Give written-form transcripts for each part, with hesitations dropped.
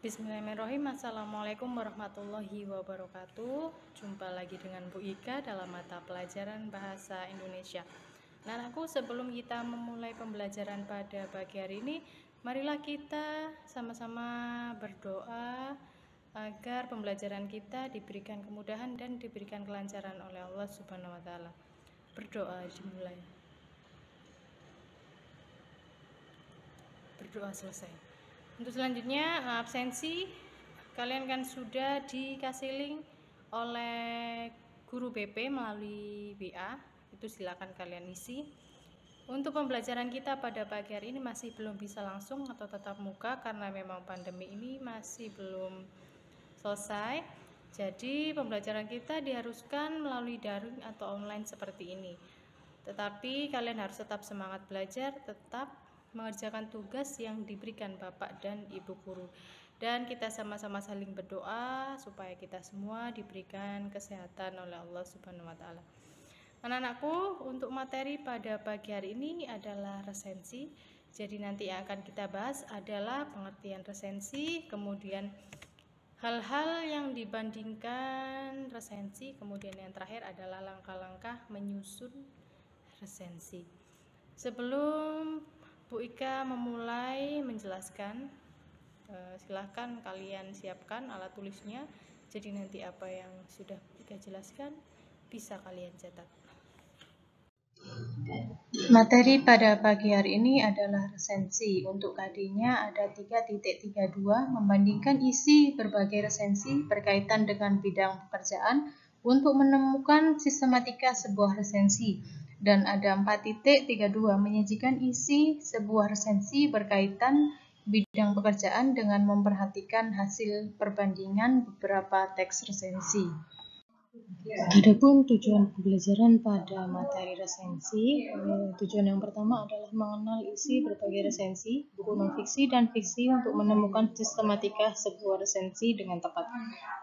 Bismillahirrahmanirrahim. Assalamualaikum warahmatullahi wabarakatuh. Jumpa lagi dengan Bu Ika dalam mata pelajaran Bahasa Indonesia. Nah, sebelum kita memulai pembelajaran pada pagi hari ini, marilah kita sama-sama berdoa agar pembelajaran kita diberikan kemudahan dan diberikan kelancaran oleh Allah Subhanahu wa taala. Berdoa dimulai. Berdoa selesai. Untuk selanjutnya, absensi kalian kan sudah dikasih link oleh guru BP melalui WA, itu silakan kalian isi. Untuk pembelajaran kita pada pagi hari ini masih belum bisa langsung atau tatap muka karena memang pandemi ini masih belum selesai. Jadi pembelajaran kita diharuskan melalui daring atau online seperti ini. Tetapi kalian harus tetap semangat belajar, tetap mengerjakan tugas yang diberikan Bapak dan Ibu guru. Dan kita sama-sama saling berdoa supaya kita semua diberikan kesehatan oleh Allah Subhanahu wa taala. Anak-anakku, untuk materi pada pagi hari ini adalah resensi. Jadi nanti yang akan kita bahas adalah pengertian resensi, kemudian hal-hal yang dibandingkan resensi, kemudian yang terakhir adalah langkah-langkah menyusun resensi. Sebelum Bu Ika memulai menjelaskan, silahkan kalian siapkan alat tulisnya. Jadi nanti apa yang sudah Bu Ika jelaskan bisa kalian catat. Materi pada pagi hari ini adalah resensi. Untuk KD-nya ada 3.32, membandingkan isi berbagai resensi berkaitan dengan bidang pekerjaan untuk menemukan sistematika sebuah resensi. Dan ada 4.32, menyajikan isi sebuah resensi berkaitan bidang pekerjaan dengan memperhatikan hasil perbandingan beberapa teks resensi. Adapun tujuan pembelajaran pada materi resensi, tujuan yang pertama adalah mengenal isi berbagai resensi, buku non-fiksi dan fiksi untuk menemukan sistematika sebuah resensi dengan tepat.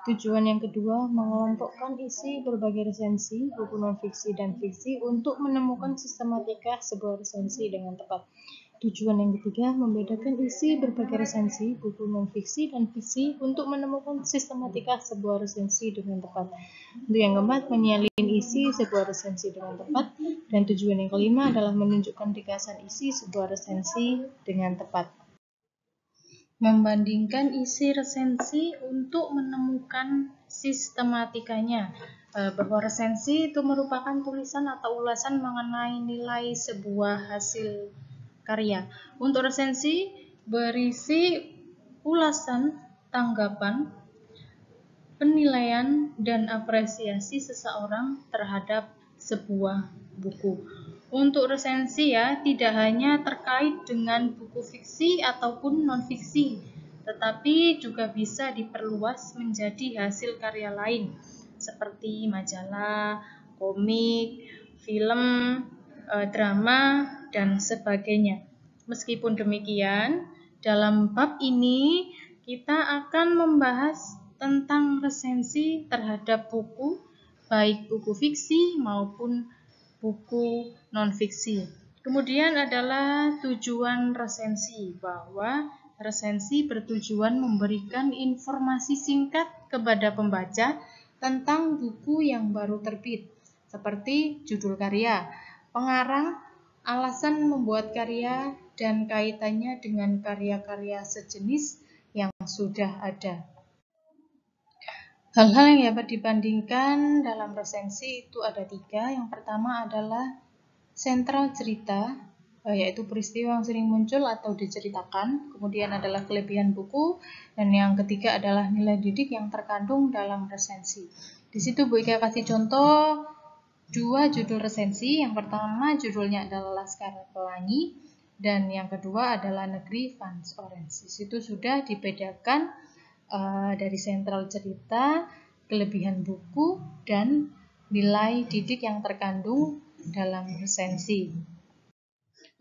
Tujuan yang kedua, mengelompokkan isi berbagai resensi, buku non-fiksi dan fiksi untuk menemukan sistematika sebuah resensi dengan tepat. Tujuan yang ketiga, membedakan isi berbagai resensi, buku non-fiksi dan fiksi untuk menemukan sistematika sebuah resensi dengan tepat. Untuk yang keempat, menyalin isi sebuah resensi dengan tepat. Dan tujuan yang kelima adalah menunjukkan ringkasan isi sebuah resensi dengan tepat. Membandingkan isi resensi untuk menemukan sistematikanya. Bahwa resensi itu merupakan tulisan atau ulasan mengenai nilai sebuah hasil karya. Untuk resensi berisi ulasan, tanggapan, penilaian, dan apresiasi seseorang terhadap sebuah buku. Untuk resensi tidak hanya terkait dengan buku fiksi ataupun non-fiksi, tetapi juga bisa diperluas menjadi hasil karya lain seperti majalah, komik, film, drama, dan sebagainya. Meskipun demikian, dalam bab ini kita akan membahas tentang resensi terhadap buku, baik buku fiksi maupun buku non-fiksi. Kemudian adalah tujuan resensi, bahwa resensi bertujuan memberikan informasi singkat kepada pembaca tentang buku yang baru terbit, seperti judul karya, pengarang, alasan membuat karya, dan kaitannya dengan karya-karya sejenis yang sudah ada. Hal-hal yang dapat dibandingkan dalam resensi itu ada 3. Yang pertama adalah sentral cerita, yaitu peristiwa yang sering muncul atau diceritakan. Kemudian adalah kelebihan buku. Dan yang ketiga adalah nilai didik yang terkandung dalam resensi. Di situ Bu Ika kasih contoh 2 judul resensi. Yang pertama judulnya adalah Laskar Pelangi, dan yang kedua adalah Negeri Vans Orange. Di situ sudah dibedakan dari sentral cerita, kelebihan buku, dan nilai didik yang terkandung dalam resensi.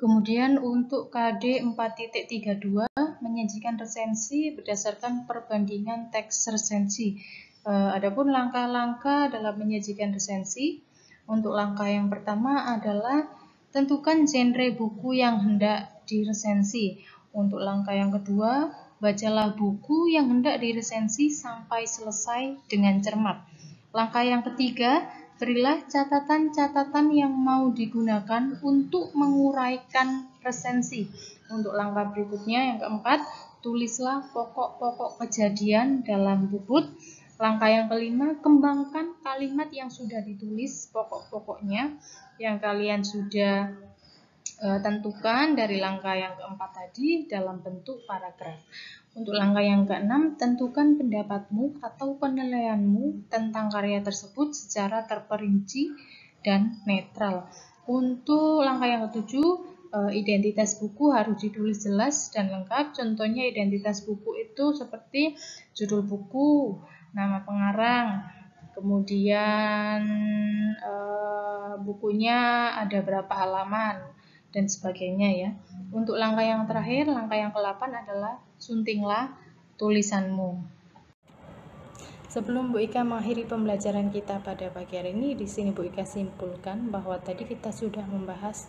Kemudian untuk KD 4.32 menyajikan resensi berdasarkan perbandingan teks resensi. Adapun langkah-langkah dalam menyajikan resensi, untuk langkah yang pertama adalah tentukan genre buku yang hendak diresensi. Untuk langkah yang kedua, Bacalah buku yang hendak diresensi sampai selesai dengan cermat. Langkah yang ketiga, berilah catatan-catatan yang mau digunakan untuk menguraikan resensi. Untuk langkah berikutnya yang keempat, tulislah pokok-pokok kejadian dalam bubut. Langkah yang kelima, kembangkan kalimat yang sudah ditulis pokok-pokoknya yang kalian sudah tentukan dari langkah yang keempat tadi dalam bentuk paragraf. Untuk langkah yang keenam, tentukan pendapatmu atau penilaianmu tentang karya tersebut secara terperinci dan netral. Untuk langkah yang ketujuh, identitas buku harus ditulis jelas dan lengkap. Contohnya identitas buku itu seperti judul buku, nama pengarang, kemudian bukunya ada berapa halaman, dan sebagainya ya. Untuk langkah yang terakhir, langkah yang ke-8 adalah suntinglah tulisanmu. Sebelum Bu Ika mengakhiri pembelajaran kita pada pagi hari ini, di sini Bu Ika simpulkan bahwa tadi kita sudah membahas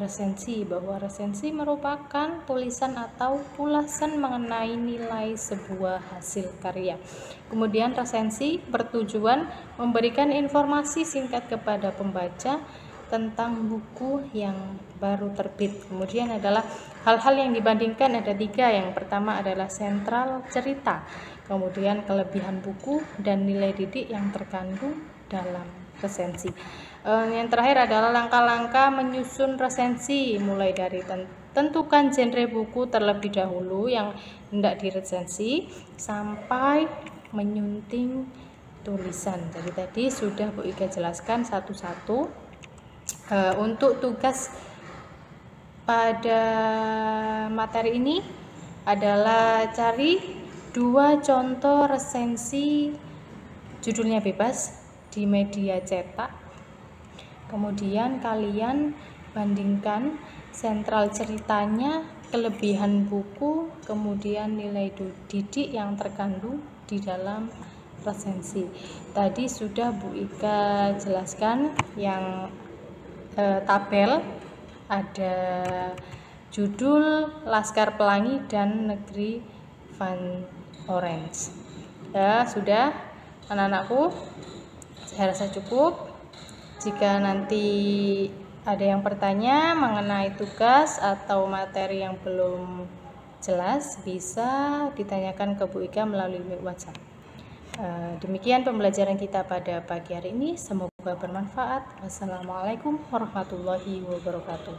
resensi, bahwa resensi merupakan tulisan atau ulasan mengenai nilai sebuah hasil karya. Kemudian resensi bertujuan memberikan informasi singkat kepada pembaca tentang buku yang baru terbit. Kemudian adalah hal-hal yang dibandingkan, ada 3. Yang pertama adalah sentral cerita, kemudian kelebihan buku, dan nilai didik yang terkandung dalam resensi. Yang terakhir adalah langkah-langkah menyusun resensi, mulai dari tentukan genre buku terlebih dahulu yang hendak diresensi sampai menyunting tulisan. Jadi tadi sudah Bu Ika jelaskan satu-satu. Untuk tugas pada materi ini adalah cari 2 contoh resensi judulnya bebas di media cetak. Kemudian kalian bandingkan sentral ceritanya, kelebihan buku, kemudian nilai didik yang terkandung di dalam resensi. Tadi sudah Bu Ika jelaskan yang tabel, ada judul Laskar Pelangi dan Negeri Van Orange. Ya, sudah anak-anakku, saya rasa cukup. Jika nanti ada yang bertanya mengenai tugas atau materi yang belum jelas, bisa ditanyakan ke Bu Ika melalui WhatsApp. Demikian pembelajaran kita pada pagi hari ini, semoga bermanfaat. Wassalamualaikum warahmatullahi wabarakatuh.